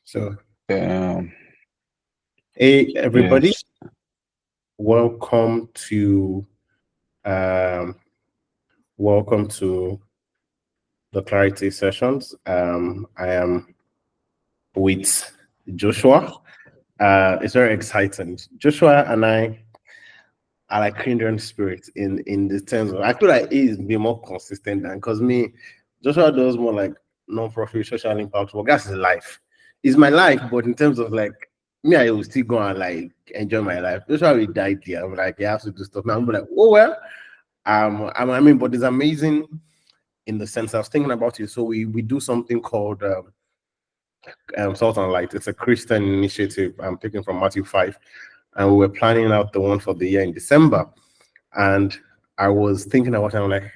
So, Um, hey everybody, yes. welcome to um, welcome to the Clarity sessions. I am with Joshua. It's very exciting. Joshua and I are like kindred spirits in the terms of I feel like he is be more consistent than because me, Joshua does more like non-profit social impact work. That's his life. It's my life, but in terms of like me, I will still go and like enjoy my life. Joshua will die there. I'm like, you have to do stuff. Now I'm like, oh well. I mean, but it's amazing in the sense I was thinking about it. So we do something called Salt and Light. It's a Christian initiative. I'm taking from Matthew 5, and we were planning out the one for the year in December. And I was thinking about it, I'm like,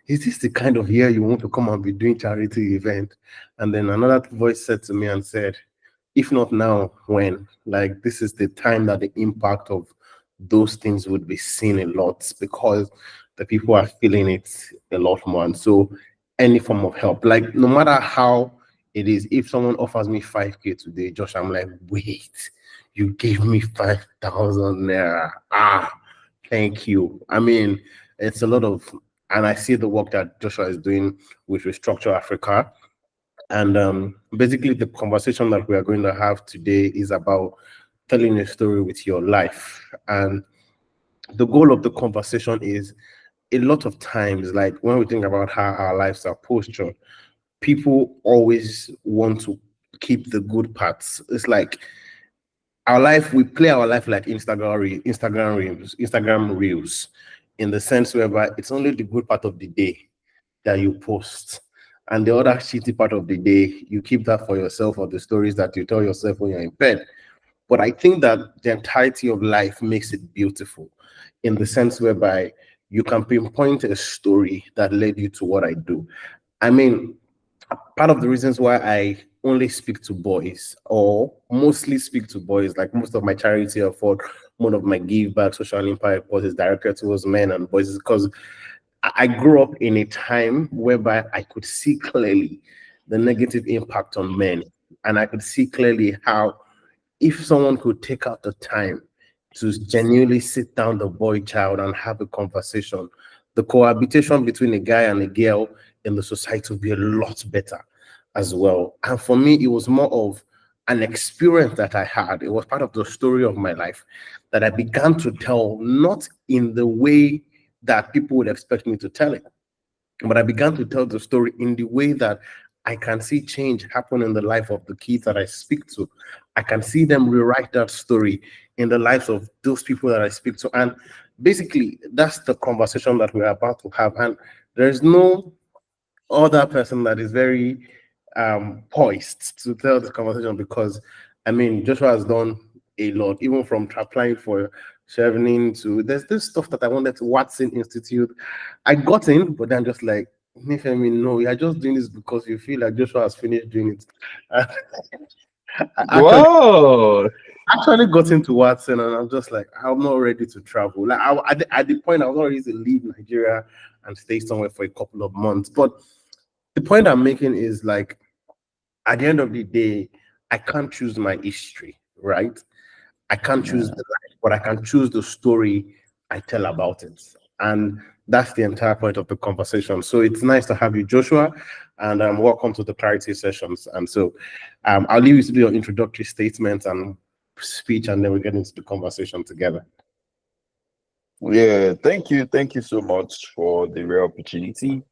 is this the kind of year you want to come and be doing charity event? And then another voice said to me and said, if not now, when? Like this is the time that the impact of those things would be seen a lot because the people are feeling it a lot more. And so any form of help, like no matter how it is, if someone offers me 5K today, Josh, I'm like, wait, you gave me 5,000 naira. Ah, thank you. I mean, it's a lot of, and I see the work that Joshua is doing with Restructure Africa. And basically, the conversation that we are going to have today is about telling a story with your life. And the goal of the conversation is a lot of times, like when we think about how our lives are postured, people always want to keep the good parts. It's like our life, we play our life like Instagram reels, in the sense whereby it's only the good part of the day that you post. And the other shitty part of the day, you keep that for yourself or the stories that you tell yourself when you're in bed. But I think that the entirety of life makes it beautiful in the sense whereby you can pinpoint a story that led you to what I do. I mean, part of the reasons why I only speak to boys or mostly speak to boys, like most of my charity effort, one of my give back social impact was is directed towards men and boys, is because I grew up in a time whereby I could see clearly the negative impact on men. And I could see clearly how if someone could take out the time to genuinely sit down the boy child and have a conversation, the cohabitation between a guy and a girl in the society would be a lot better as well. And for me, it was more of an experience that I had. It was part of the story of my life that I began to tell, not in the way that people would expect me to tell it, but I began to tell the story in the way that I can see change happen in the life of the kids that I speak to. I can see them rewrite that story in the lives of those people that I speak to. And basically, that's the conversation that we're about to have. And there's no other person that is very poised to tell the conversation because, I mean, Joshua has done a lot, even from applying for Chevening to there's this stuff that I wanted to Watson Institute. I got in, but then just like, Nifemi, no, you're just doing this because you feel like Joshua has finished doing it. I actually Wow. actually got into Watson, and I'm just like, I'm not ready to travel. Like at the point, I was not ready to leave Nigeria and stay somewhere for a couple of months. But the point I'm making is like, at the end of the day, I can't choose my history, right? I can't choose the Yeah. life, but I can choose the story I tell about it. And that's the entire point of the conversation. So it's nice to have you, Joshua, and welcome to the Clarity Sessions. And so I'll leave you to do your introductory statement and speech, and then we get into the conversation together. Yeah. Thank you. Thank you so much for the rare opportunity.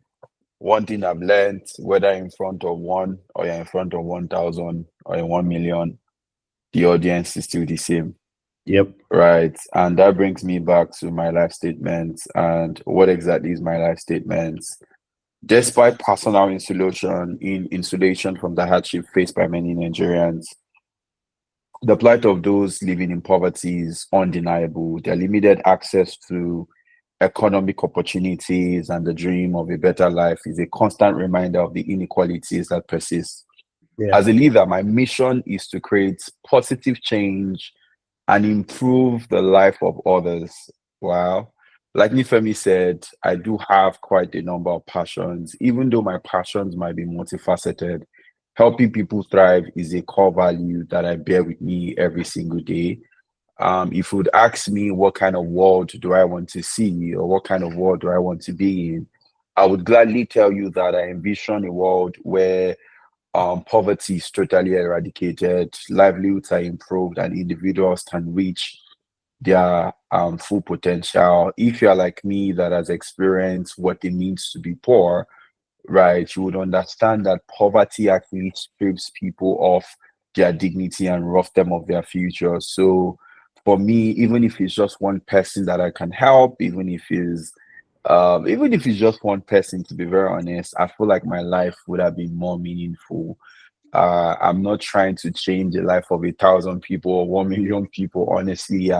One thing I've learned, whether in front of one or you're in front of 1,000 or in 1 million, the audience is still the same. Yep. Right. And that brings me back to my life statement. And what exactly is my life statement? Despite personal insulation from the hardship faced by many Nigerians, the plight of those living in poverty is undeniable. Their limited access to economic opportunities and the dream of a better life is a constant reminder of the inequalities that persist. Yeah. As a leader, my mission is to create positive change and improve the life of others. Wow. Like Nifemi said, I do have quite a number of passions, even though my passions might be multifaceted. helping people thrive is a core value that I bear with me every single day. If you would ask me what kind of world do I want to see or what kind of world do I want to be in, I would gladly tell you that I envision a world where poverty is totally eradicated, livelihoods are improved, and individuals can reach their full potential. If you're like me that has experienced what it means to be poor, right, you would understand that poverty actually strips people of their dignity and robs them of their future. So for me, even if it's just one person that I can help, even if it's just one person, to be very honest, I feel like my life would have been more meaningful. I'm not trying to change the life of 1,000 people or 1 million people. Honestly,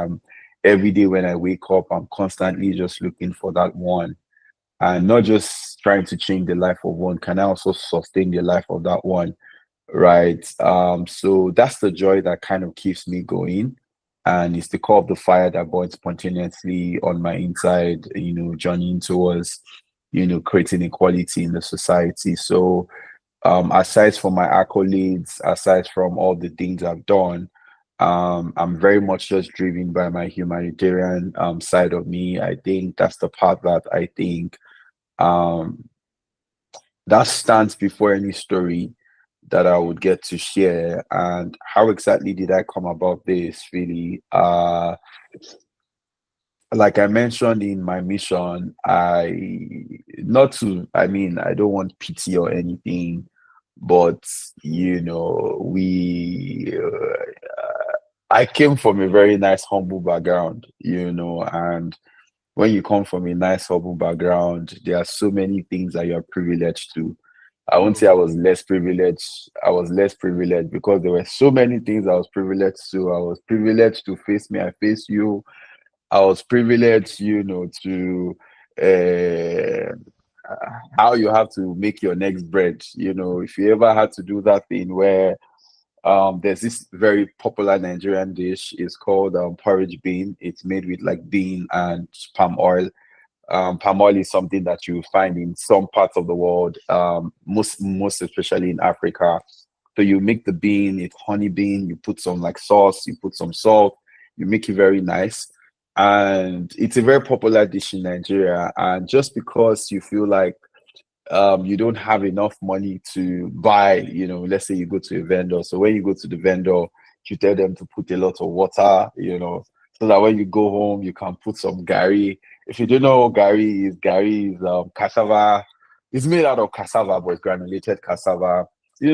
every day when I wake up, I'm constantly just looking for that one, and not just trying to change the life of one. Can I also sustain the life of that one? Right. So that's the joy that kind of keeps me going. And it's the core of the fire that burns spontaneously on my inside, journeying towards, creating equality in the society. So aside from my accolades, aside from all the things I've done, I'm very much just driven by my humanitarian side of me. I think that's the part that I think um, that stands before any story that I would get to share. And how exactly did I come about this? Really, like I mentioned in my mission, I mean, I don't want pity or anything, but I came from a very nice, humble background, and when you come from a nice, humble background, there are so many things that you're privileged to. I won't say I was less privileged. I was less privileged because there were so many things I was privileged to. I was privileged to face me, I face you. I was privileged, to uh, how you have to make your next bread. If you ever had to do that thing where there's this very popular Nigerian dish, it's called porridge bean. It's made with like bean and palm oil. Palm oil is something that you find in some parts of the world, most especially in Africa. So you make the bean, it's honey bean, you put some like sauce, you put some salt, you make it very nice. And it's a very popular dish in Nigeria. And just because you feel like you don't have enough money to buy, let's say you go to a vendor. So when you go to the vendor, you tell them to put a lot of water, so that when you go home, you can put some gari. If you don't know what gari is cassava. It's made out of cassava, but it's granulated cassava,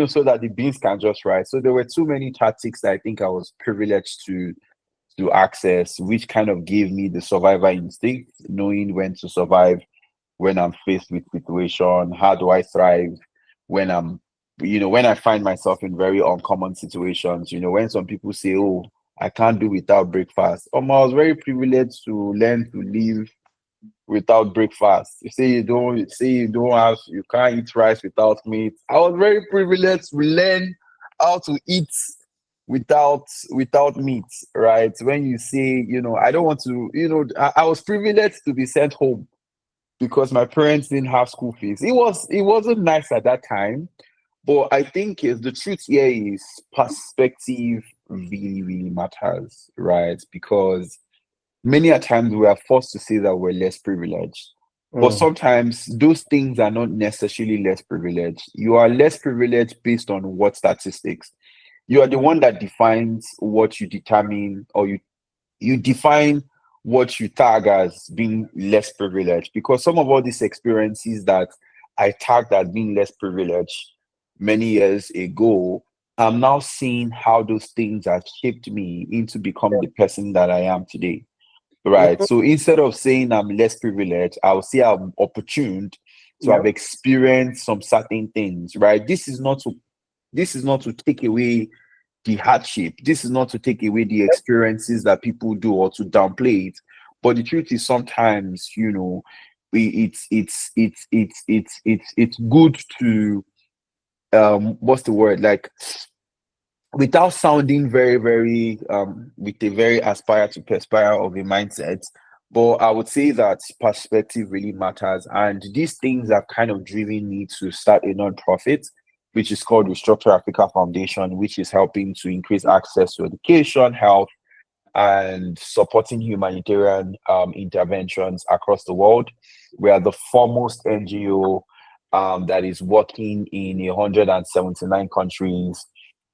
so that the beans can just rise. So there were too many tactics that I think I was privileged to access, which kind of gave me the survivor instinct, knowing when to survive when I'm faced with situation. How do I thrive when when I find myself in very uncommon situations? When some people say, "Oh, I can't do without breakfast." I was very privileged to learn to live without breakfast. You can't eat rice without meat. I was very privileged to learn how to eat without meat, right? When you say, I don't want to, I was privileged to be sent home because my parents didn't have school fees. It wasn't nice at that time, but I think the truth here is perspective really, really matters, right? Because many a times we are forced to say that we're less privileged. But Mm. sometimes those things are not necessarily less privileged. You are less privileged based on what statistics. You are the one that defines what you determine, or you define what you tag as being less privileged, because some of all these experiences that I tagged as being less privileged many years ago, I'm now seeing how those things have shaped me into become the person that I am today. Right. Mhm. So instead of saying I'm less privileged, I'll say I'm opportuned to have Yep. experienced some certain things. Right. This is not to take away the hardship. This is not to take away the experiences that people do or to downplay it. But the truth is, sometimes, it's good to what's the word, like, without sounding very, very with a very aspire to perspire of a mindset. But I would say that perspective really matters. And these things have kind of driven me to start a non-profit which is called Restructure Africa Foundation, which is helping to increase access to education, health, and supporting humanitarian interventions across the world. We are the foremost NGO that is working in 179 countries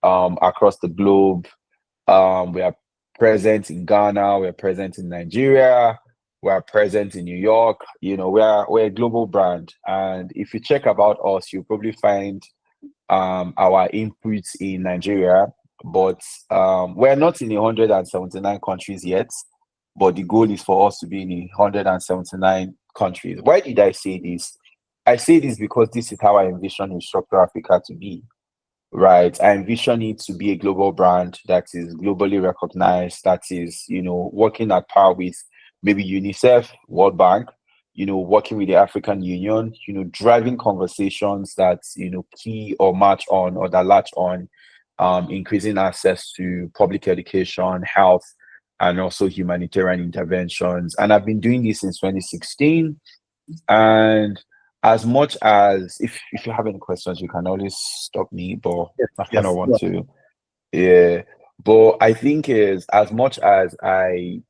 across the globe. We are present in Ghana, we're present in Nigeria, we are present in New York. We're a global brand. And if you check about us, you'll probably find our inputs in Nigeria, but we're not in 179 countries yet. But the goal is for us to be in 179 countries. Why did I say this? I say this because this is how I envision Restructure Africa to be. Right. I envision it to be a global brand that is globally recognized, that is, working at par with maybe UNICEF, World Bank, working with the African Union, driving conversations that, key or match on or that latch on increasing access to public education, health, and also humanitarian interventions. And I've been doing this since 2016. And as much as if you have any questions, you can always stop me, but Yes, I kind of yes, want yeah. to, yeah. But I think is as much as I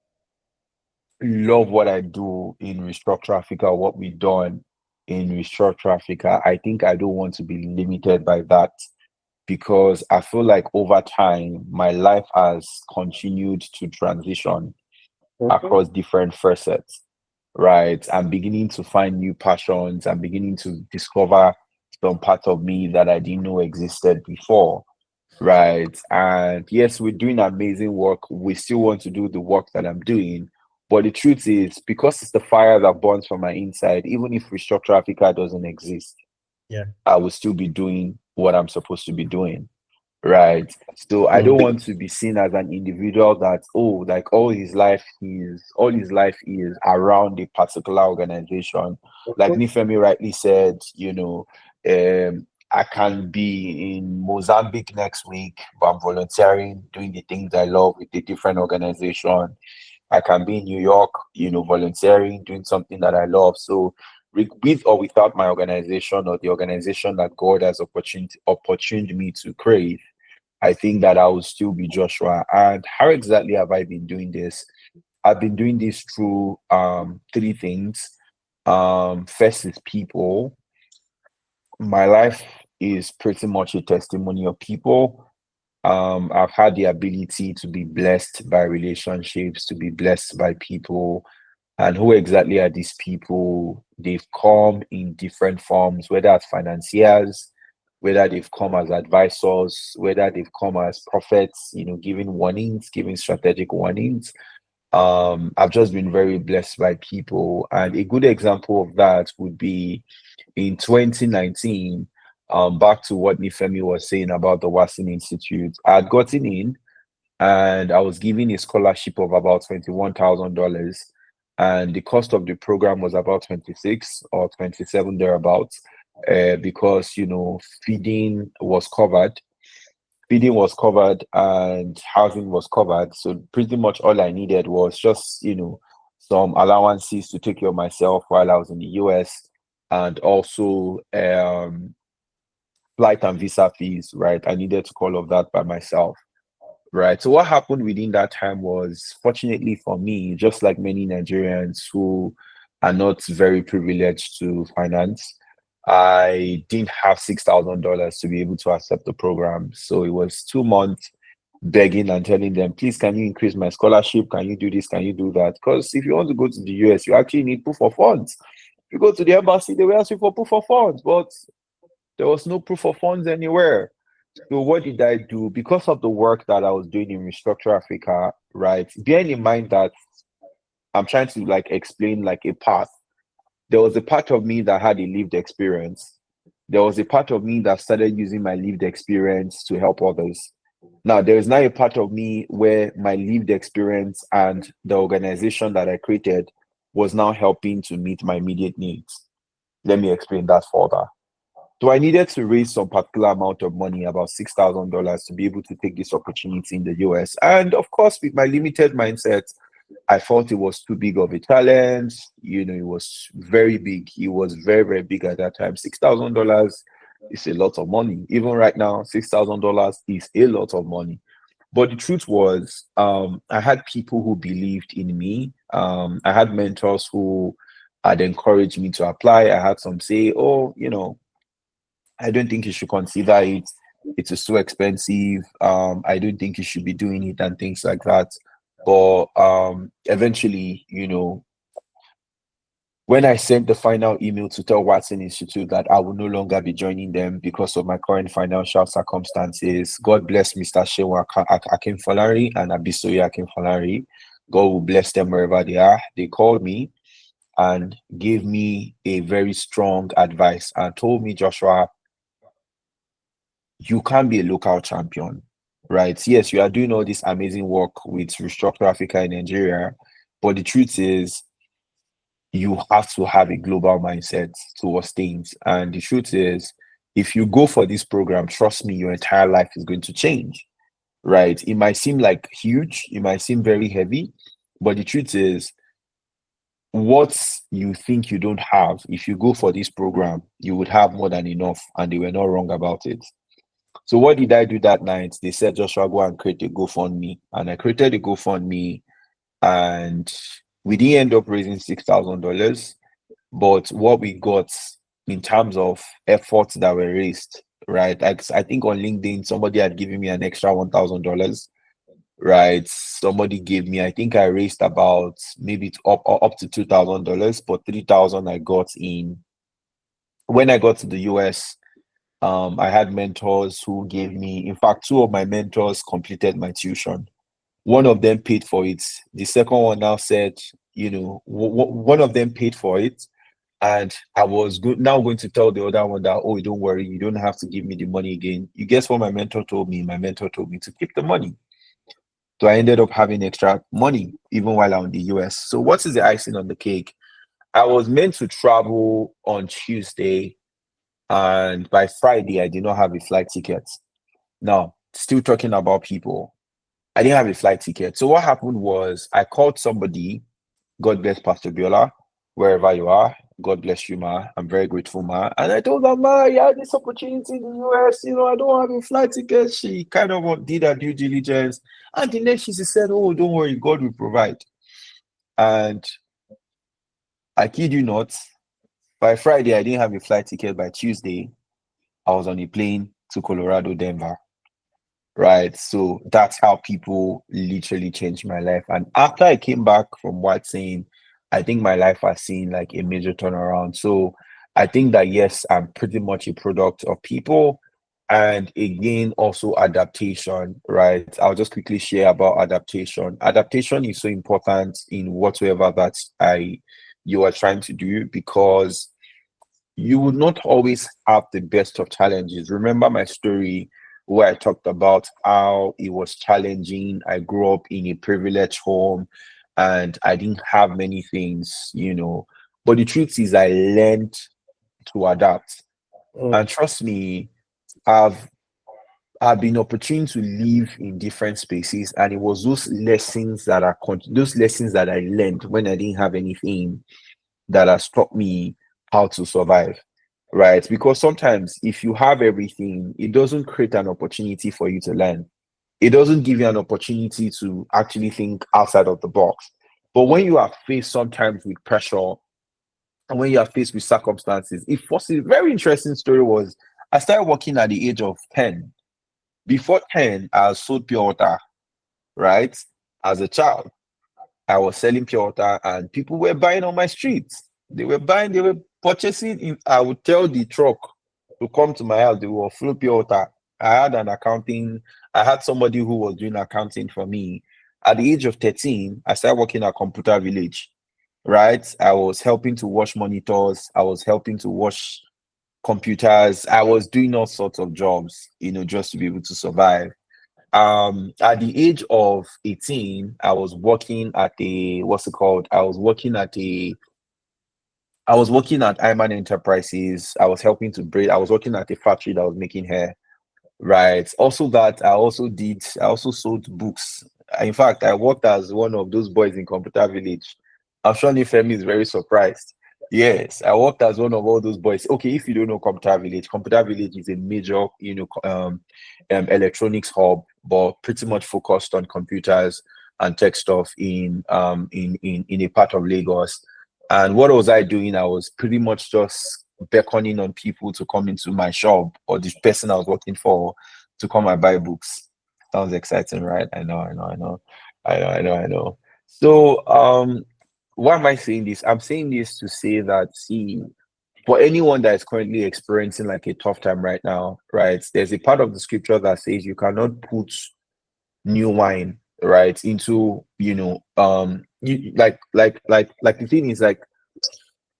love what I do in Restructure Africa, what we've done in Restructure Africa, I think I don't want to be limited by that because I feel like over time my life has continued to transition Mhm. across different facets, right? I'm beginning to find new passions. I'm beginning to discover some part of me that I didn't know existed before, right? And yes, we're doing amazing work. We still want to do the work that I'm doing. But the truth is, because it's the fire that burns from my inside, even if Restructure Africa doesn't exist, Yeah. I will still be doing what I'm supposed to be doing. Right. So I don't Mm. want to be seen as an individual that, oh, like all his life is around a particular organization. Like Mhm. Nifemi rightly said, I can be in Mozambique next week, but I'm volunteering, doing the things I love with a different organization. I can be in New York, volunteering, doing something that I love. So with or without my organization or the organization that God has opportuned me to create, I think that I will still be Joshua. And how exactly have I been doing this? I've been doing this through three things. First is people. My life is pretty much a testimony of people. I've had the ability to be blessed by relationships, to be blessed by people. And who exactly are these people? They've come in different forms, whether as financiers, whether they've come as advisors, whether they've come as prophets, giving warnings, giving strategic warnings. I've just been very blessed by people. And a good example of that would be in 2019, back to what Nifemi was saying about the Watson Institute. I had gotten in and I was given a scholarship of about $21,000. And the cost of the program was about 26 or 27 thereabouts, because feeding was covered. Feeding was covered and housing was covered. So pretty much all I needed was just, some allowances to take care of myself while I was in the US, and also flight and visa fees, right? I needed to call all of that by myself. Right. So what happened within that time was, fortunately for me, just like many Nigerians who are not very privileged to finance, I didn't have $6,000 to be able to accept the program. So it was 2 months begging and telling them, please, can you increase my scholarship? Can you do this? Can you do that? Because if you want to go to the US, you actually need proof of funds. If you go to the embassy, they will ask you for proof of funds, but there was no proof of funds anywhere. So what did I do? Because of the work that I was doing in Restructure Africa, right? Bearing in mind that I'm trying to like explain like a path. There was a part of me that had a lived experience. There was a part of me that started using my lived experience to help others. Now there is now a part of me where my lived experience and the organization that I created was now helping to meet my immediate needs. Let me explain that further. So I needed to raise some particular amount of money, about $6,000, to be able to take this opportunity in the US. And of course, with my limited mindset, I thought it was too big of a challenge. It was very big. It was very, very big at that time. $6,000 It's a lot of money. Even right now, $6,000 is a lot of money. But the truth was, I had people who believed in me. I had mentors who had encouraged me to apply. I had some say, oh, I don't think you should consider it. It is so expensive. I don't think you should be doing it and things like that. But eventually, when I sent the final email to tell Watson Institute that I will no longer be joining them because of my current financial circumstances, God bless Mr. Shewa Akinfolari and Abisoye Akinfolari. God will bless them wherever they are. They called me and gave me a very strong advice and told me, Joshua, you can't be a local champion, right? Yes, you are doing all this amazing work with Restructure Africa in Nigeria, but the truth is, you have to have a global mindset towards things. And the truth is, if you go for this program, trust me, your entire life is going to change, right? It might seem like huge, it might seem very heavy, but the truth is, what you think you don't have, if you go for this program, you would have more than enough, and they were not wrong about it. So what did I do that night? They said, Joshua, go and create a GoFundMe. And I created a GoFundMe, and we didn't end up raising $6,000. But what we got in terms of efforts that were raised, right? I think on LinkedIn, somebody had given me an extra $1,000, right? Somebody gave me, I think I raised about maybe up to $2,000, but 3,000 I got in. When I got to the US, I had mentors who gave me, in fact, two of my mentors completed my tuition. One of them paid for it. The second one now said, one of them paid for it. And I was now going to tell the other one that, oh, don't worry, you don't have to give me the money again. You guess what my mentor told me? My mentor told me to keep the money. So I ended up having extra money even while I'm in the US. So what is the icing on the cake? I was meant to travel on Tuesday, and by Friday, I did not have a flight ticket. Now, still talking about people, I didn't have a flight ticket. So what happened was I called somebody. God bless Pastor Biola, wherever you are. God bless you, ma. I'm very grateful, ma. And I told her, ma, you had this opportunity in the US. I don't have a flight ticket. She kind of did her due diligence. And the next she said, oh, don't worry, God will provide. And I kid you not, by Friday, I didn't have a flight ticket. By Tuesday, I was on a plane to Colorado, Denver. Right. So that's how people literally changed my life. And after I came back from White saying, I think my life has seen like a major turnaround. So I think that yes, I'm pretty much a product of people, and again, also adaptation, right? I'll just quickly share about adaptation. Adaptation is so important in whatsoever that you are trying to do, because you would not always have the best of challenges. Remember my story where I talked about how it was challenging. I grew up in a privileged home and I didn't have many things. But the truth is, I learned to adapt. And trust me, I've I've been opportune to live in different spaces, and it was those lessons that I learned when I didn't have anything that has taught me how to survive, right? Because sometimes if you have everything, it doesn't create an opportunity for you to learn. It doesn't give you an opportunity to actually think outside of the box. But when you are faced sometimes with pressure, and when you are faced with circumstances, it forces. A very interesting story was I started working at the age of 10. Before 10, I sold pure water, right? As a child, I was selling pure water and people were buying on my streets. They were purchasing. I would tell the truck to come to my house, they will flow pure water. I had somebody who was doing accounting for me. At the age of 13, I started working at Computer Village, right? I was helping to wash monitors, I was helping to wash computers, I was doing all sorts of jobs, just to be able to survive. At the age of 18, I was working at a what's it called? I was working at Iman Enterprises. I was helping to braid. I was working at a factory that was making hair. Right. Also that I also sold books. In fact, I worked as one of those boys in Computer Village. I'm sure Nifemi is very surprised. Yes, I worked as one of all those boys. Okay, if you don't know Computer Village is a major, electronics hub, but pretty much focused on computers and tech stuff in a part of Lagos. And what was I doing? I was pretty much just beckoning on people to come into my shop, or this person I was working for to come and buy books. Sounds exciting, right? I know. So, why am I saying this? I'm saying this to say that, see, for anyone that is currently experiencing like a tough time right now, right? There's a part of the scripture that says you cannot put new wine, right, into, like the thing is, like,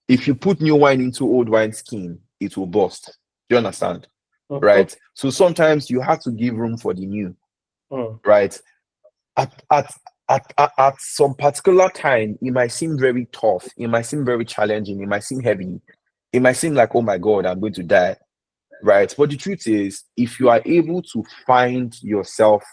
if you put new wine into old wine skin, it will burst. Do you understand? Right? So sometimes you have to give room for the new, right? At at at some particular time, it might seem very tough, it might seem very challenging, it might seem heavy, it might seem like, oh my God, I'm going to die, right? But the truth is, if you are able to find yourself,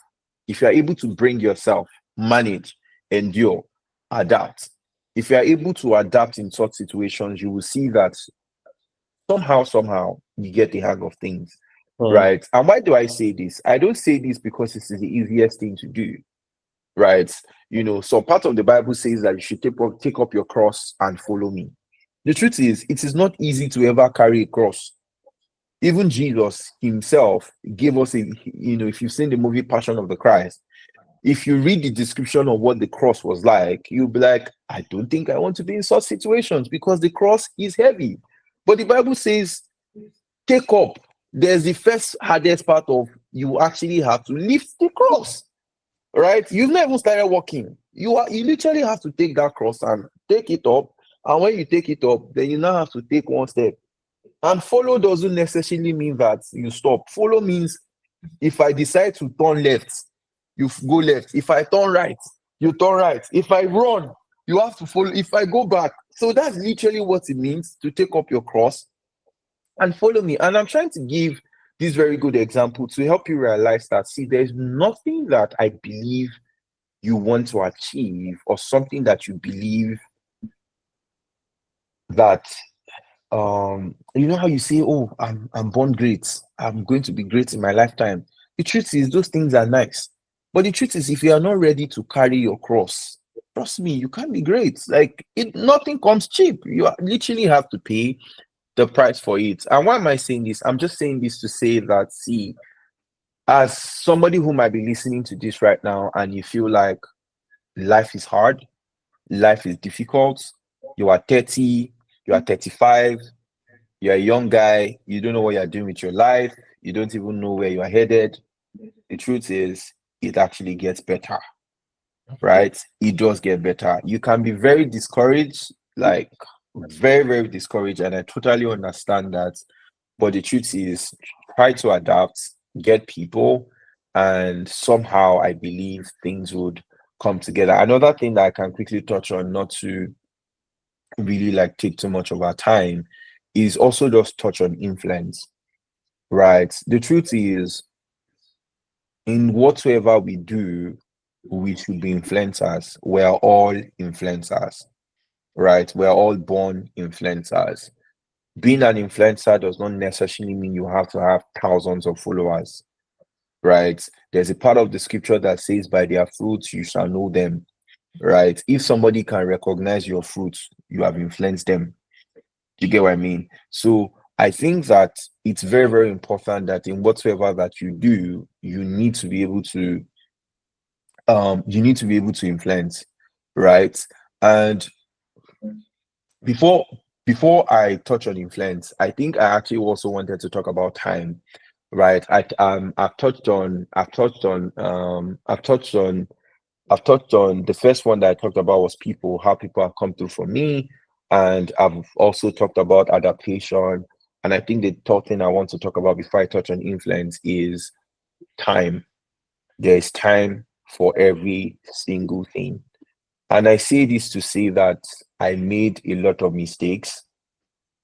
if you are able to bring yourself, manage, endure, adapt, if you are able to adapt in such situations, you will see that somehow you get the hang of things, right? And why do I say this? I don't say this because this is the easiest thing to do, right? So part of the Bible says that you should take up your cross and follow me. The truth is, it is not easy to ever carry a cross. Even Jesus himself gave us if you've seen the movie Passion of the Christ, if you read the description of what the cross was like, you'll be like, I don't think I want to be in such situations because the cross is heavy. But the Bible says, take up. There's the first hardest part of, you actually have to lift the cross, right? You've not even started walking. You literally have to take that cross and take it up. And when you take it up, then you now have to take one step. And follow doesn't necessarily mean that you stop. Follow means, if I decide to turn left, you go left. If I turn right, you turn right. If I run, you have to follow. If I go back. So that's literally what it means to take up your cross and follow me. And I'm trying to give this very good example to help you realize that, see, there's nothing that I believe you want to achieve, or something that you believe that, you know how you say, oh, I'm born great, I'm going to be great in my lifetime. The truth is, those things are nice, but the truth is, if you are not ready to carry your cross, trust me, you can't be great. Like, nothing comes cheap. Literally have to pay the price for it. And why am I saying this? I'm just saying this to say that, see, as somebody who might be listening to this right now, and you feel like life is hard, life is difficult, you are 30, you are 35, you're a young guy, you don't know what you're doing with your life, you don't even know where you're headed. The truth is, it actually gets better, right? It does get better. You can be very discouraged, like very, very discouraged, and I totally understand that. But the truth is, try to adapt, get people, and somehow I believe things would come together. Another thing that I can quickly touch on, not to really like take too much of our time, is also just touch on influence, right? The truth is, in whatsoever we do, we should be influencers. We're all influencers, right? We're all born influencers. Being an influencer does not necessarily mean you have to have thousands of followers, right? There's a part of the scripture that says, by their fruits you shall know them, right? If somebody can recognize your fruits, you have influenced them. You get what I mean? So I think that it's very, very important that in whatsoever that you do, you need to be able to influence, right? And before I touch on influence, I think I actually also wanted to talk about time, right? I've touched on the first one that I talked about was people, how people have come through for me, and I've also talked about adaptation. And I think the third thing I want to talk about before I touch on influence is time. There is time for every single thing. And I say this to say that I made a lot of mistakes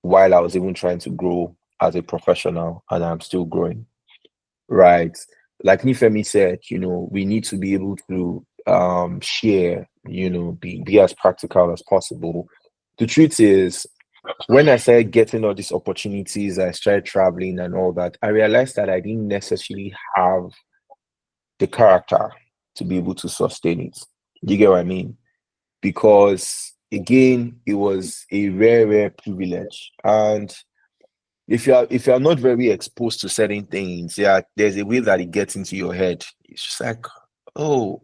while I was even trying to grow as a professional, and I'm still growing, right? Like Nifemi said, we need to be able to share, be as practical as possible. The truth is, when I started getting all these opportunities, I started traveling and all that, I realized that I didn't necessarily have the character to be able to sustain it. You get what I mean? Because again, it was a rare, rare privilege. And if you're not very exposed to certain things, yeah, there's a way that it gets into your head. It's just like, oh,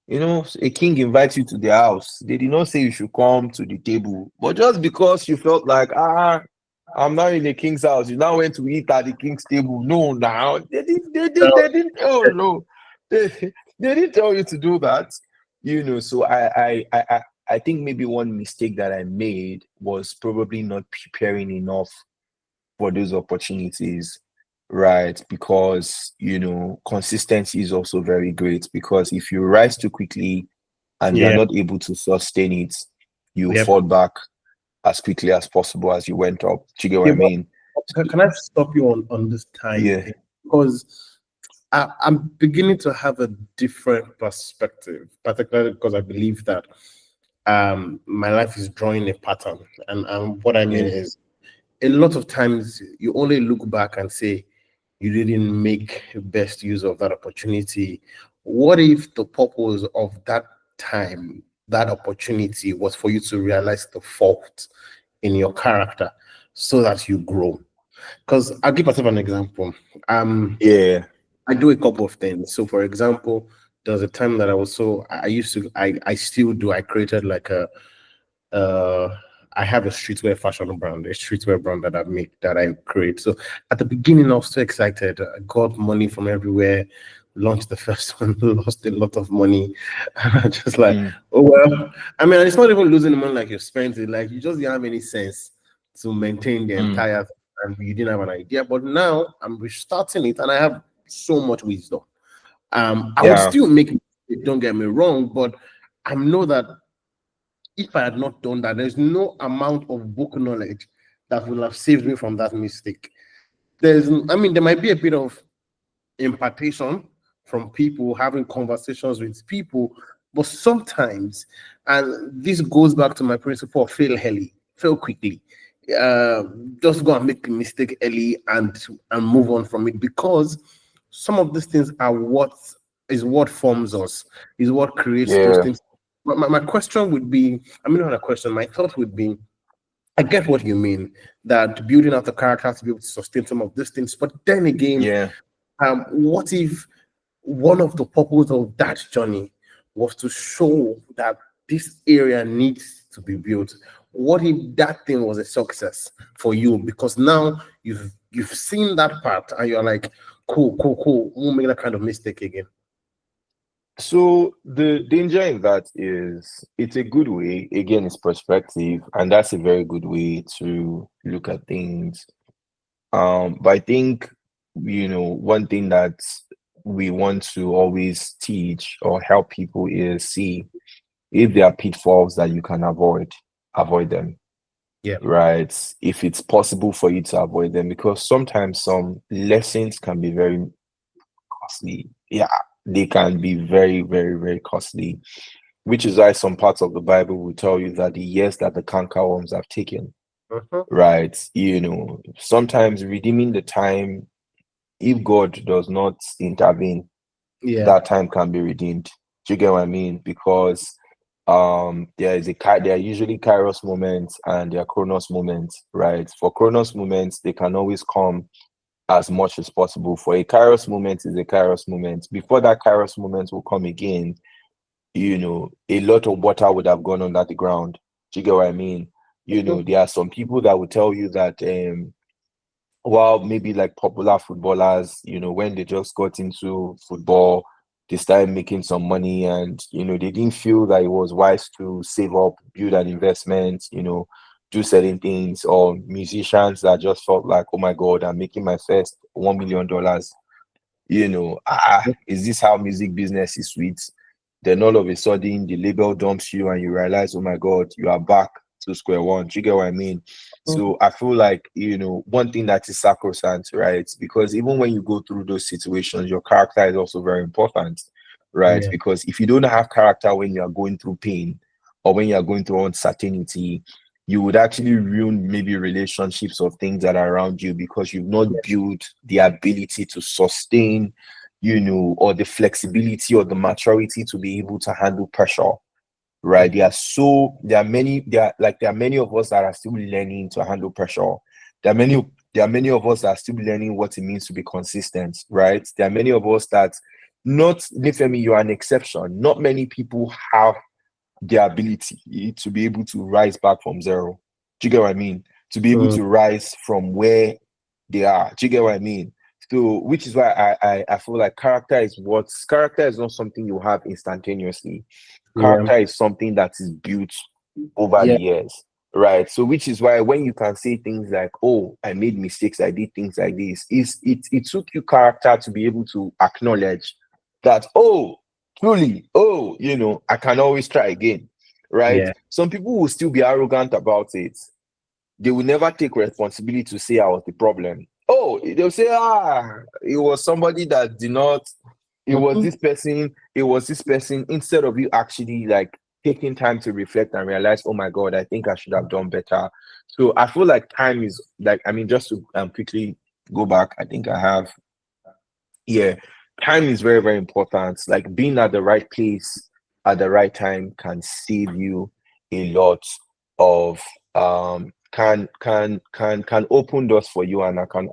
a king invites you to their house. They did not say you should come to the table, but just because you felt like, I'm now in the king's house, you now went to eat at the king's table. No, now they didn't. Oh no, they, they didn't tell you to do that. So I think maybe one mistake that I made was probably not preparing enough for those opportunities, right? Because consistency is also very great, because if you rise too quickly and you're Yeah. not able to sustain it, you Yep. fall back as quickly as possible as you went up. Do you get what Yeah, I mean? can I stop you on this time Yeah, thing? Because I'm beginning to have a different perspective, particularly because I believe that my life is drawing a pattern. And what I mean yeah, is, a lot of times you only look back and say you didn't make best use of that opportunity. What if the purpose of that time, that opportunity, was for you to realize the fault in your character so that you grow? Because I'll give myself an example. yeah. I do a couple of things. So, for example, there was a time that I used to, I still do, I created like uh, I have a streetwear fashion brand, a streetwear brand that I make, that I create. So at the beginning, I was so excited. I got money from everywhere, launched the first one, lost a lot of money. And I just like, Mm, oh well. I mean, it's not even losing the money like you spent it, like you just didn't have any sense to maintain the mm, entire thing, and you didn't have an idea. But now I'm restarting it and I have so much wisdom. I would yeah, still make it, don't get me wrong, but I know that if I had not done that, there's no amount of book knowledge that will have saved me from that mistake. I mean, there might be a bit of impartation from people, having conversations with people, but sometimes, and this goes back to my principle of fail early, fail quickly. Uh, just go and make a mistake early and move on from it, because some of these things are what forms us, is what creates those yeah, things. But my question would be, I mean, not a question, my thought would be, I get what you mean, that building out the character to be able to sustain some of these things. But then again, yeah. what if one of the purpose of that journey was to show that this area needs to be built? What if that thing was a success for you? Because now you've seen that part and you're like, cool, cool, cool. Won't make that kind of mistake again. So the danger in that is it's a good way, again, it's perspective, and that's a very good way to look at things. But I think, one thing that we want to always teach or help people is, see if there are pitfalls that you can avoid them, Yeah. right? If it's possible for you to avoid them, because sometimes some lessons can be very costly. Yeah, they can be very, very, very costly, which is why some parts of the Bible will tell you that the years that the cankerworms have taken, Uh-huh. right? Sometimes redeeming the time, if God does not intervene, Yeah. that time can be redeemed. Do you get what I mean? Because there are usually Kairos moments and there are Chronos moments, right? For Chronos moments, they can always come as much as possible. For a Kairos moment is a Kairos moment. Before that Kairos moment will come again, a lot of water would have gone under the ground. Do you get what I mean? Uh-huh. There are some people that will tell you that well, maybe like popular footballers, when they just got into football, they started making some money, and they didn't feel that it was wise to save up, build an investment, do certain things. Or musicians that just felt like, oh my God, I'm making my first $1 million. Is this how music business is sweet? Then all of a sudden the label dumps you and you realize, oh my God, you are back to square one. Do you get what I mean? So I feel like, one thing that is sacrosanct, right? Because even when you go through those situations, your character is also very important, right? Yeah. Because if you don't have character when you are going through pain or when you are going through uncertainty, you would actually ruin maybe relationships or things that are around you because you've not built the ability to sustain, or the flexibility or the maturity to be able to handle pressure. Right. There are many of us that are still learning to handle pressure. There are many of us that are still learning what it means to be consistent, right? There are many of us that, not Nifemi, you are an exception. Not many people have the ability to be able to rise back from zero. Do you get what I mean? To be able to rise from where they are. Do you get what I mean? So, which is why I feel like character is not something you have instantaneously. Yeah. Character is something that is built over the Yeah. years, right? So, which is why when you can say things like, "Oh, I made mistakes, I did things like this," it took you character to be able to acknowledge that, oh, truly, oh, I can always try again, right? Yeah. Some people will still be arrogant about it. They will never take responsibility to say I was the problem. Oh, they'll say, it was somebody that did not, it was this person, instead of you actually like taking time to reflect and realize, oh my God, I think I should have done better. So I feel like time is like, I mean, just to quickly go back, I think I have, yeah, time is very, very important. Like being at the right place at the right time can save you a lot of can open doors for you, and can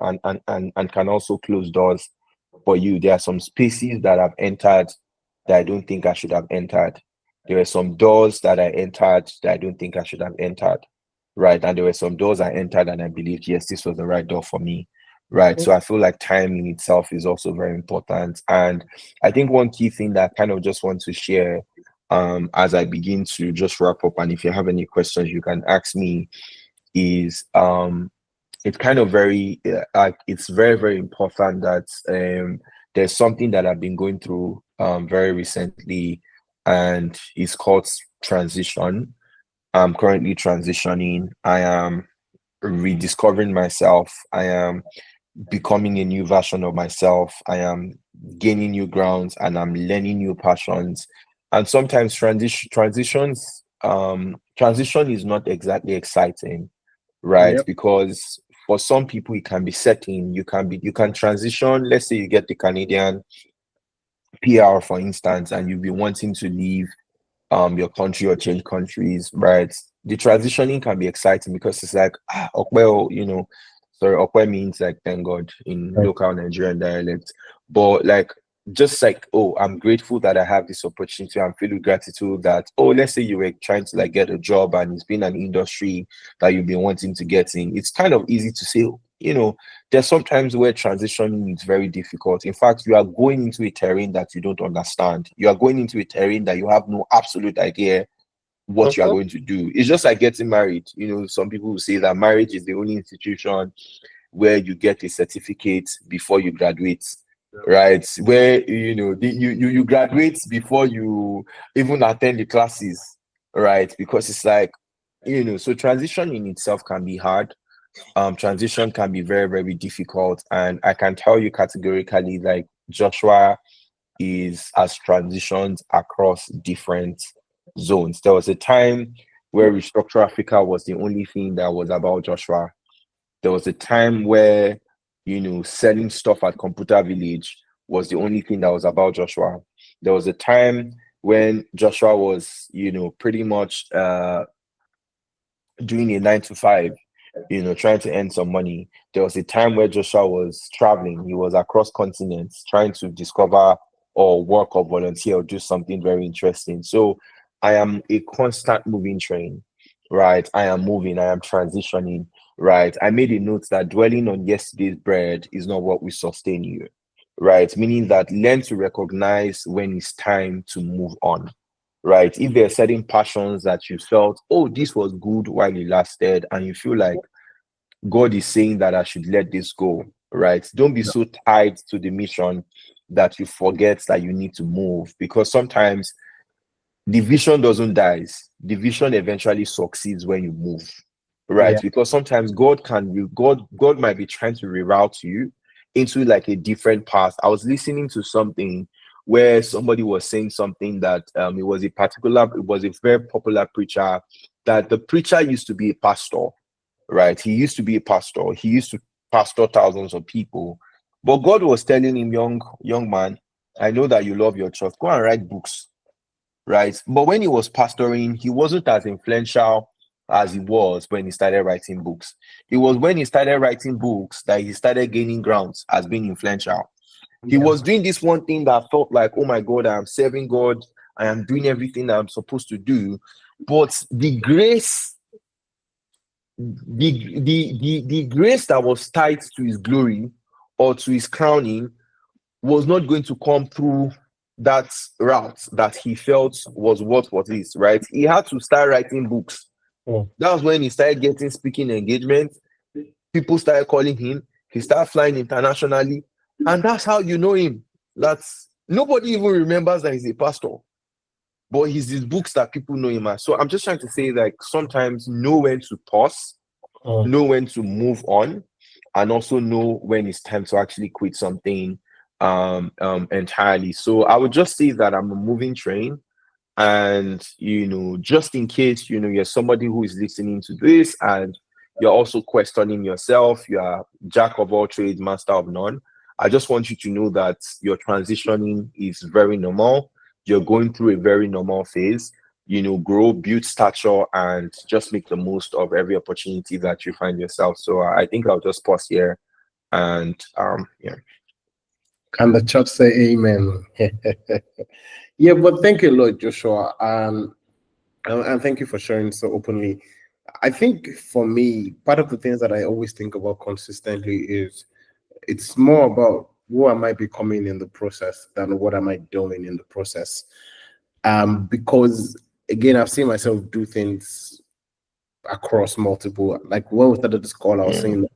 and can also close doors for you. There are some spaces that I've entered that I don't think I should have entered. There are some doors that I entered that I don't think I should have entered. Right. And there were some doors I entered and I believed, yes, this was the right door for me. Right. So I feel like time in itself is also very important. And I think one key thing that I kind of just want to share as I begin to just wrap up, and if you have any questions, you can ask me, is it's kind of very it's very, very important that there's something that I've been going through very recently, and it's called transition. I'm currently transitioning. I am rediscovering myself. I am becoming a new version of myself. I am gaining new grounds and I'm learning new passions. And sometimes transition is not exactly exciting, right? Yep. Because for some people it can be setting. You can transition. Let's say you get the Canadian PR, for instance, and you'll be wanting to leave your country or change countries, right? The transitioning can be exciting because it's like Okwe, sorry, Okwe means like thank God in Right. local Nigerian dialect. But like just like, oh, I'm grateful that I have this opportunity. I'm filled with gratitude that, oh, let's say you were trying to like get a job and it's been an industry that you've been wanting to get in. It's kind of easy to say, there's sometimes where transitioning is very difficult. In fact, you are going into a terrain that you don't understand. You are going into a terrain that you have no absolute idea what you are going to do. It's just like getting married. Some people will say that marriage is the only institution where you get a certificate before you graduate, right? Where you graduate before you even attend the classes, right? Because it's like, so transition in itself can be hard. Transition can be very, very difficult, and I can tell you categorically, like Joshua is has transitioned across different zones. There was a time where Restructure Africa was the only thing that was about Joshua. There was a time where selling stuff at Computer Village was the only thing that was about Joshua. There was a time when Joshua was pretty much doing a 9 to 5, trying to earn some money. There was a time where Joshua was traveling. He was across continents trying to discover or work or volunteer or do something very interesting. So I am a constant moving train, right? I am moving, I am transitioning, right? I made a note that dwelling on yesterday's bread is not what will sustain you, right? Meaning that learn to recognize when it's time to move on, right? If there are certain passions that you felt, oh, this was good while it lasted, and you feel like God is saying that I should let this go, right? Don't be so tied to the mission that you forget that you need to move, because sometimes the vision doesn't die. The vision eventually succeeds when you move, right? Yeah. Because sometimes God might be trying to reroute you into like a different path. I was listening to something where somebody was saying something that it was a very popular preacher, that the preacher used to be a pastor, right? He used to be a pastor. He used to pastor thousands of people. But God was telling him, young man, I know that you love your church. Go and write books, right? But when he was pastoring, he wasn't as influential as he was when he started writing books. It was when he started writing books that he started gaining grounds as being influential. He Yeah. was doing this one thing that felt like, oh my God, I am serving God. I am doing everything that I'm supposed to do. But the grace, the grace that was tied to his glory or to his crowning was not going to come through that route that he felt was what is, right? He had to start writing books. Mm. That was when he started getting speaking engagements. People started calling him. He started flying internationally. And that's how you know him. That's nobody even remembers that he's a pastor. But he's his books that people know him as. So I'm just trying to say, like, sometimes know when to pause, Mm. know when to move on, and also know when it's time to actually quit something entirely. So I would just say that I'm a moving train. And just in case you're somebody who is listening to this and you're also questioning yourself, you are jack of all trades, master of none. I just want you to know that your transitioning is very normal. You're going through a very normal phase. Grow, build stature, and just make the most of every opportunity that you find yourself. So I think I'll just pause here and yeah. Can the church say amen? Yeah, but thank you, Lord Joshua. And thank you for sharing so openly. I think for me, part of the things that I always think about consistently is it's more about who am I becoming in the process than what am I doing in the process. Because again, I've seen myself do things across multiple. Like when we started this call, I was Mm, saying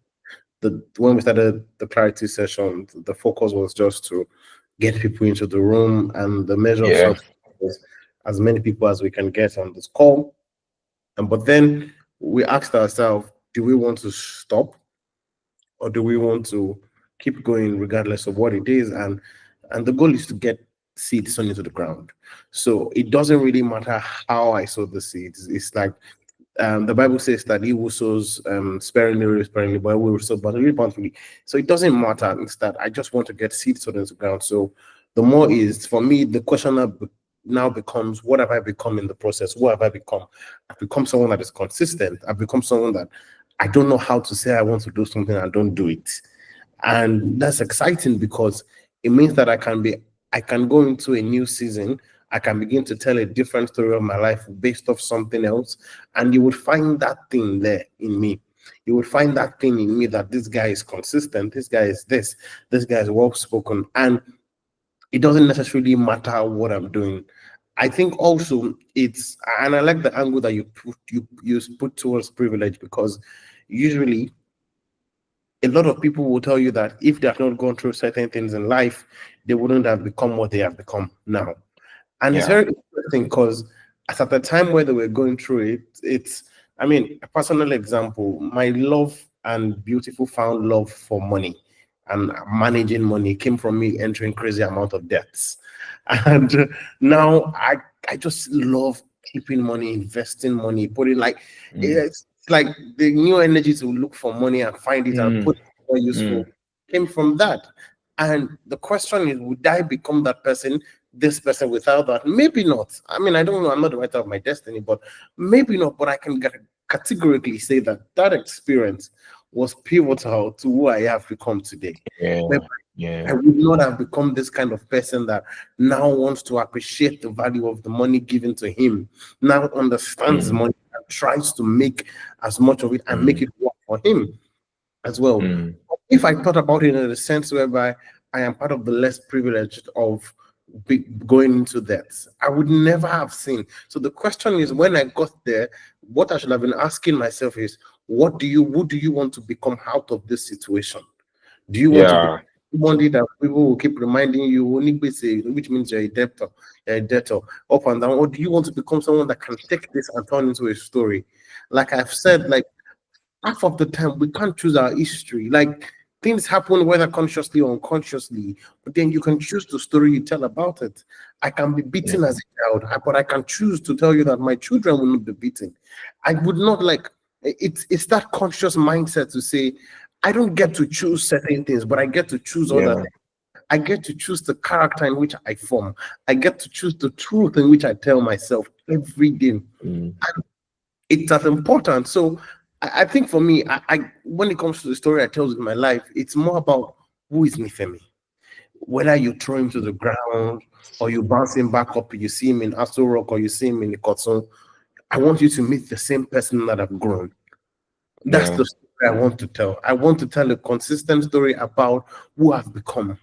when we started the clarity session, the focus was just to get people into the room, and the measure of yeah. success was as many people as we can get on this call. And but then we asked ourselves, do we want to stop, or do we want to keep going regardless of what it is? And the goal is to get seeds sown into the ground. So it doesn't really matter how I sow the seeds. It's like the Bible says that he who sows sparingly will sparingly, but will sow bountifully, bountifully. So it doesn't matter. It's that I just want to get seeds sown into the ground. So the more is for me, the question now becomes, what have I become in the process? Who have I become? I've become someone that is consistent. I've become someone that I don't know how to say I want to do something and don't do it. And that's exciting because it means that I can go into a new season. I can begin to tell a different story of my life based off something else. And you would find that thing there in me. You would find that thing in me that this guy is consistent, this guy is this guy is well spoken. And it doesn't necessarily matter what I'm doing. I think also it's, and I like the angle that you put towards privilege, because usually a lot of people will tell you that if they have not gone through certain things in life, they wouldn't have become what they have become now. And it's Yeah. very interesting because at the time where they were going through it, I mean, a personal example, my love and beautiful found love for money and managing money came from me entering crazy amount of debts. And now I just love keeping money, investing money, putting like, Mm, it's like the new energy to look for money and find it and mm, put it more mm, useful came from that. And the question is, would I become that person, this person without that? Maybe not. I mean, I don't know. I'm not the writer of my destiny, but maybe not. But I can categorically say that that experience was pivotal to who I have become today. yeah. Maybe I Yeah. would not have become this kind of person that now wants to appreciate the value of the money given to him, now understands Mm, money and tries to make as much of it and make mm, it work for him as well. mm, If I thought about it in a sense whereby I am part of the less privileged of going into that, I would never have seen. So the question is, when I got there, what I should have been asking myself is, who do you want to become out of this situation? Do you want to be yeah. somebody that people will keep reminding you, only which means you're a debtor, up and down, or do you want to become someone that can take this and turn into a story? Like I've said, like half of the time we can't choose our history. Like Things happen whether consciously or unconsciously, but then you can choose the story you tell about it. I can be Yeah. beaten as a child, but I can choose to tell you that my children will not be beaten. I would not like it's that conscious mindset to say, I don't get to choose certain things, but I get to choose other Yeah. things. I get to choose the character in which I form. I get to choose the truth in which I tell myself every day. Mm. It's as important. So I think for me, I when it comes to the story I tell in my life, it's more about who is Nifemi. Whether you throw him to the ground or you bounce him back up, you see him in Aso Rock or you see him in the Cotton, I want you to meet the same person that I've grown. That's Yeah. the story I want to tell. I want to tell a consistent story about who I've become,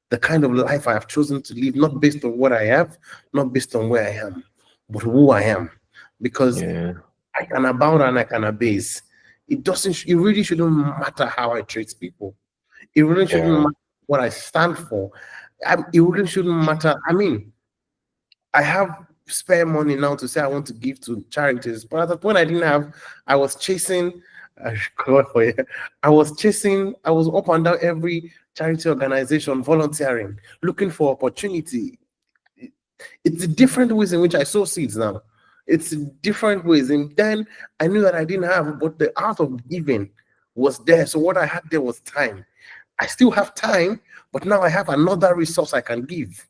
the kind of life I have chosen to live, not based on what I have, not based on where I am, but who I am. Because Yeah. I can abound and I can abase. It really shouldn't matter how I treat people. It really shouldn't Yeah. matter what I stand for. It really shouldn't matter. I mean, I have spare money now to say I want to give to charities, but at the point I didn't have, I was chasing. God for you. I was up and down every charity organization, volunteering, looking for opportunity. It's the different ways in which I sow seeds now. It's different ways. And then I knew that I didn't have, but the art of giving was there. So what I had there was time. I still have time, but now I have another resource I can give.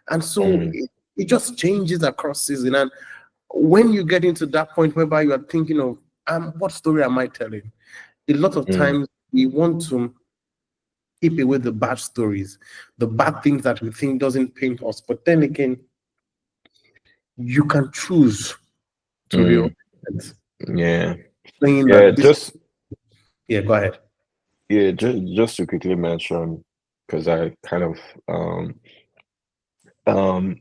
And so Mm. it just changes across season. And when you get into that point whereby you are thinking of what story am I telling? A lot of Mm. times we want to keep away the bad stories, the bad things that we think doesn't paint us. But then again, you can choose to Mm. reorient, Yeah. saying Yeah. that this, Just yeah, go ahead. yeah. Just to quickly mention, because I kind of um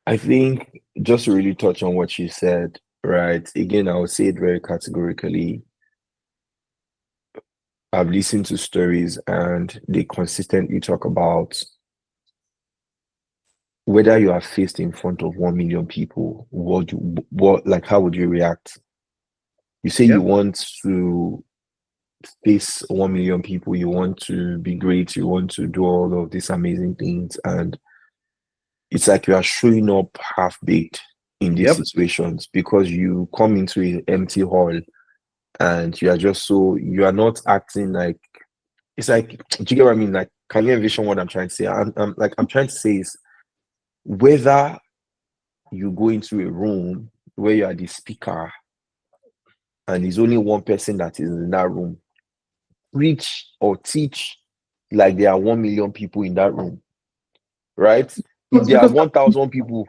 I think just to really touch on what you said, right? Again, I would say it very categorically. I've listened to stories and they consistently talk about whether you are faced in front of 1 million people, like how would you react? You say you Yep. want to face 1 million people, you want to be great, you want to do all of these amazing things, and it's like you are showing up half baked in these Yep. situations because you come into an empty hall and you are not acting like it's like do you get what I mean? Like, can you envision what I'm trying to say? I'm trying to say is whether you go into a room where you are the speaker and there's only one person that is in that room, preach or teach like there are 1 million people in that room, right? If It's there are because 1,000 people,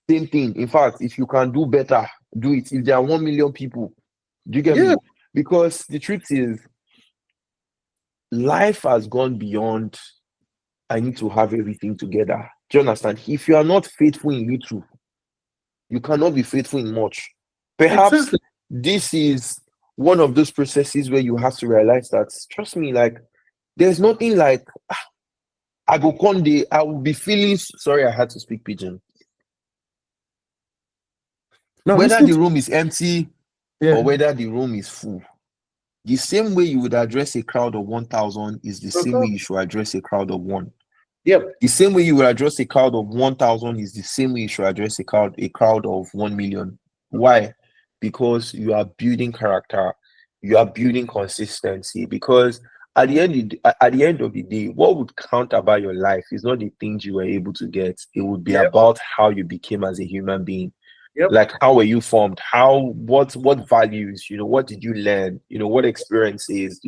same thing. In fact, if you can do better, do it. If there are 1 million people, do you get yeah, me? Because the truth is, life has gone beyond I need to have everything together. Do you understand? If you are not faithful in little, you cannot be faithful in much. Perhaps exactly. this is one of those processes where you have to realize that, trust me, like, there's nothing like, I go Conde, I will be feeling sorry, I had to speak pigeon. Now Whether listen the to room is empty or yeah. whether the room is full, the same way you would address a crowd of 1,000 is the same way Okay. you should address a crowd of one. Yep. The same way you would address a crowd of 1,000 is the same way you should address a crowd of 1 million. Why? Because you are building character, you are building consistency. Because at the end of the day, what would count about your life is not the things you were able to get. It would be Yep. about how you became as a human being. Yep. Like, how were you formed? What values? What did you learn? What experiences?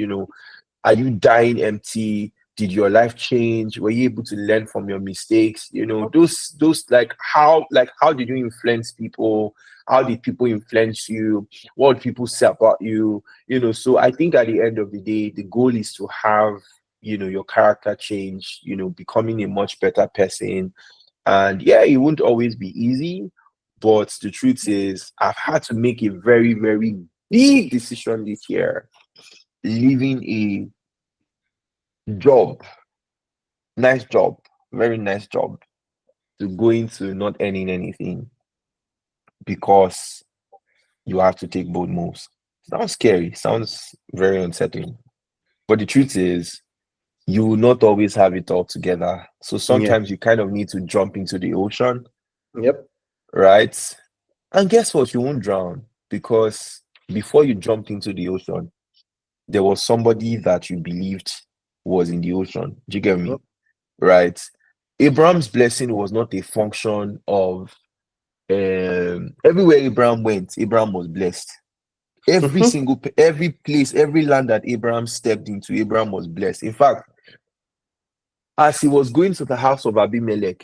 Are you dying empty? Did your life change? Were you able to learn from your mistakes? Those like how did you influence people? How did people influence you? What did people say about you? So I think at the end of the day, the goal is to have your character change, becoming a much better person. And yeah, it won't always be easy, but the truth is I've had to make a very, very big decision this year, leaving a job, nice job, very nice job, to go into not earning anything because you have to take bold moves. Sounds scary, sounds very unsettling. But the truth is, you will not always have it all together. So Yeah. sometimes you kind of need to jump into the ocean, Yep. right? And guess what? You won't drown because before you jumped into the ocean, there was somebody that you believed was in the ocean. Do you get me? Yep. Right? Abraham's blessing was not a function of everywhere Abraham went, Abraham was blessed. Every place, every land that Abraham stepped into, Abraham was blessed. In fact, as he was going to the house of Abimelech,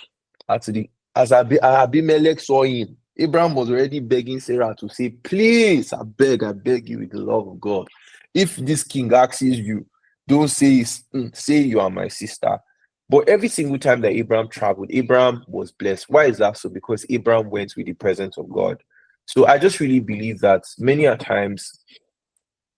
Abimelech saw him, Abraham was already begging Sarah to say, please, I beg you with the love of God. If this king asks you, don't say, say you are my sister. But every single time that Abraham traveled, Abraham was blessed. Why is that so? Because Abraham went with the presence of God. So I just really believe that many a times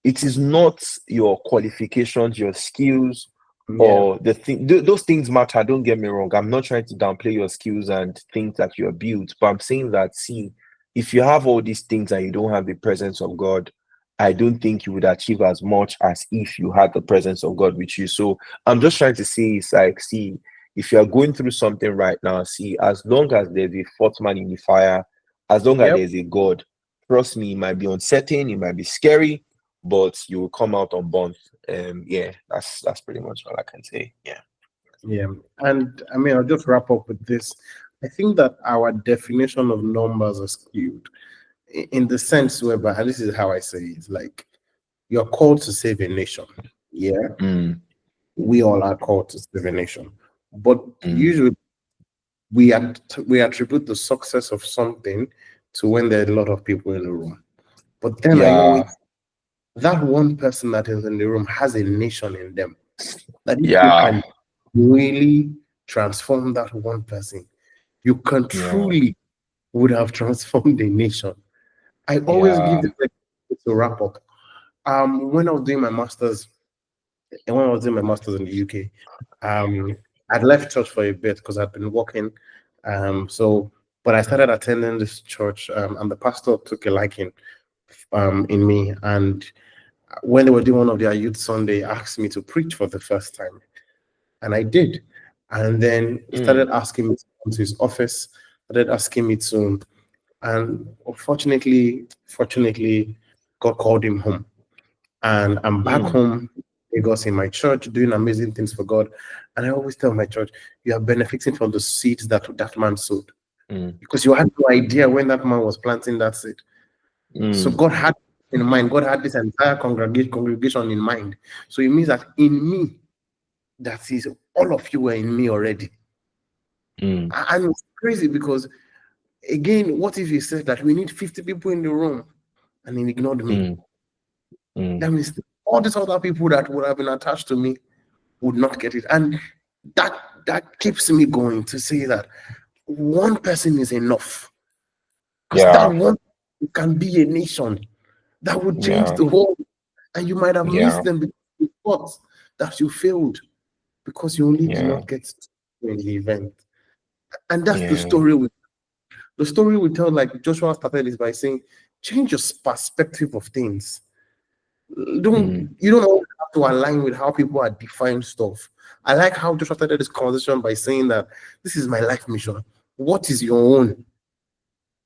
it is not your qualifications, your skills, Yeah. or the thing. Those things matter. Don't get me wrong. I'm not trying to downplay your skills and things that you're built, but I'm saying that, see, if you have all these things and you don't have the presence of God, I don't think you would achieve as much as if you had the presence of God with you. So I'm just trying to say, it's like, see, if you are going through something right now, see, as long as there's a fourth man in the fire, as long as Yep. there's a God, trust me, it might be uncertain, it might be scary, but you will come out unburnt. Yeah, that's pretty much all I can say. Yeah. Yeah. And I mean, I'll just wrap up with this. I think that our definition of numbers are skewed in the sense whereby, and this is how I say it, like you're called to save a nation. Yeah. Mm, We all are called to save a nation. But mm, usually we attribute the success of something to when there are a lot of people in the room. But then I know yeah, it that one person that is in the room has a nation in them. That if you yeah, can really transform that one person, you can yeah, truly would have transformed the nation. I always give yeah. this example to wrap up. When I was doing my masters, and when I was doing my masters in the UK, I'd left church for a bit because I'd been working. So, but I started attending this church, and the pastor took a liking in me. And when they were doing one of their youth Sunday, asked me to preach for the first time, and I did. And then he Mm, started asking me to come to his office, started asking me to, and fortunately, God called him home, and I'm back mm, home, Lagos, in my church, doing amazing things for God. And I always tell my church, you are benefiting from the seeds that that man sowed, mm, because you had no idea when that man was planting that seed. So mm, God had in mind, God had this entire congregation in mind. So it means that in me, that is, all of you were in me already. mm, And it's crazy because, again, what if he said that we need 50 people in the room and he ignored me? mm, mm, That means all these other people that would have been attached to me would not get it. And that keeps me going to say that one person is enough. Because that yeah, one can be a nation that would change yeah, the world. And you might have yeah, missed them because you thought that you failed because you only did yeah, not get to in the event. And that's yeah, the story we tell, like Joshua started is by saying, change your perspective of things. mm, You don't always have to align with how people are defining stuff. I like how Joshua started this conversation by saying that this is my life mission. What is your own?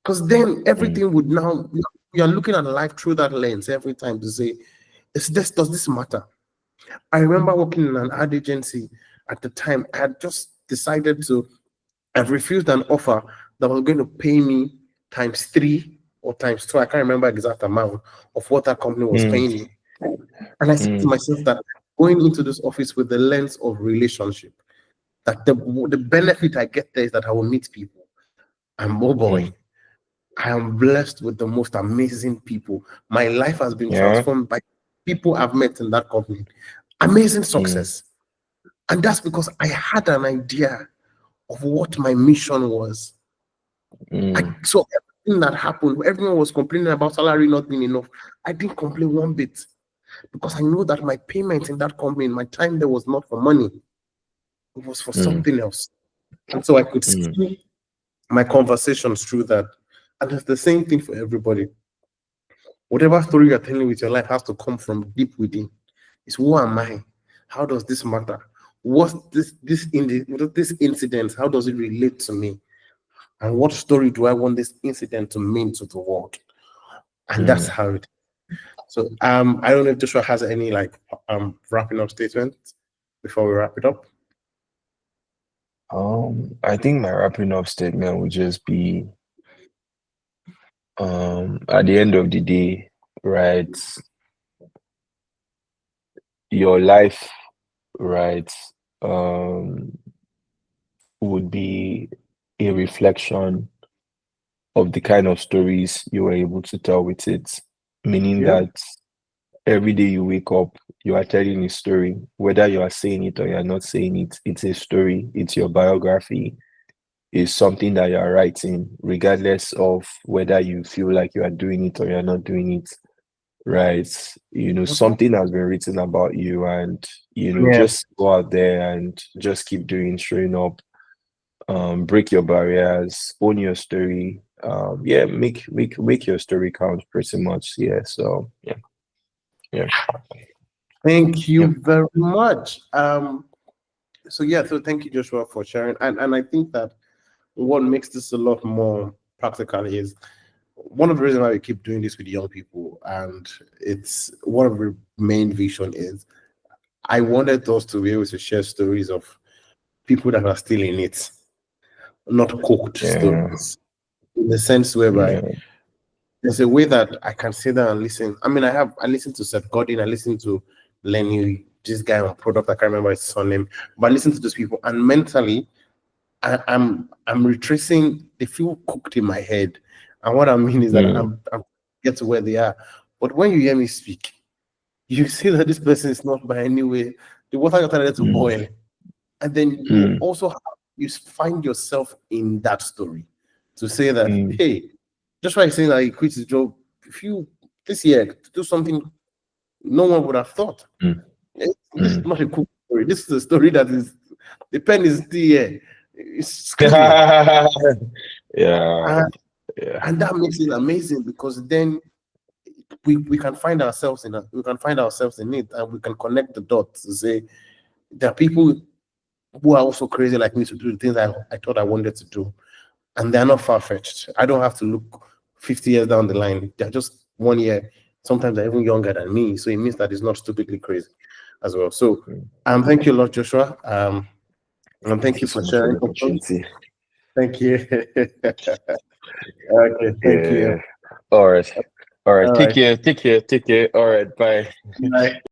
Because then mm, everything would now you're looking at life through that lens every time to say, does this matter? I remember working in an ad agency at the time. I had just decided to, I've refused an offer that was going to pay me times three or times two. I can't remember exact amount of what that company was mm, paying me. And I said to mm, myself that going into this office with the lens of relationship, that the benefit I get there is that I will meet people. And oh boy, mm, I am blessed with the most amazing people. My life has been yeah, transformed by people I've met in that company. Amazing mm, success. And that's because I had an idea of what my mission was. mm, So everything that happened, everyone was complaining about salary not being enough. I didn't complain one bit because I know that my payment in that company, my time there was not for money, it was for mm, something else. And so I could mm, see my conversations through that. And it's the same thing for everybody. Whatever story you're telling with your life has to come from deep within. It's who am I? how does this matter? What's this incident? How does it relate to me? And what story do I want this incident to mean to the world? And that's how it. So I don't know if Joshua has any like wrapping up statements before we wrap it up. I think my wrapping up statement would just be at the end of the day, right? Your life, right, would be a reflection of the kind of stories you were able to tell with it. Meaning Yeah. that every day you wake up, you are telling a story, whether you are saying it or you're not saying it, it's a story, it's your biography, it's something that you are writing, regardless of whether you feel like you are doing it or you're not doing it. Right. Something has been written about you, and Yeah. just go out there and just keep showing up, break your barriers, own your story. Yeah, make your story count pretty much. Yeah. So yeah. Thank you Yep. very much. So thank you, Joshua, for sharing. And I think that what makes this a lot more practical is one of the reasons why we keep doing this with young people, and it's one of the main vision is I wanted us to be able to share stories of people that are still in it, not cooked Yeah. stories, in the sense whereby Yeah. there's a way that I can sit down and listen. I mean, I listen to Seth Godin, I listen to Lenny, this guy on product, I can't remember his surname, but I listen to those people, and mentally I'm retracing. They feel cooked in my head, and what I mean is that I'm get to where they are. But when you hear me speak, you see that this person is not by any way. The water got started to boil, and then you also you find yourself in that story to say that hey, just by saying that he quit his job, if you this year to do something no one would have thought. This is not a cool story. This is a story that is the pen is still here. It's scribbling. Yeah. And that makes it amazing because then we can find ourselves in it, and we can connect the dots to say there are people who are also crazy like me to do the things I thought I wanted to do, and they're not far-fetched. I don't have to look 50 years down the line. They're just 1 year, sometimes they're even younger than me, so it means that it's not stupidly crazy as well. So thank you a lot, Joshua, and thank you So for much for the sharing. opportunity. Thank you. Okay, thank you. All right. All Take right. care. All right. Bye. Bye.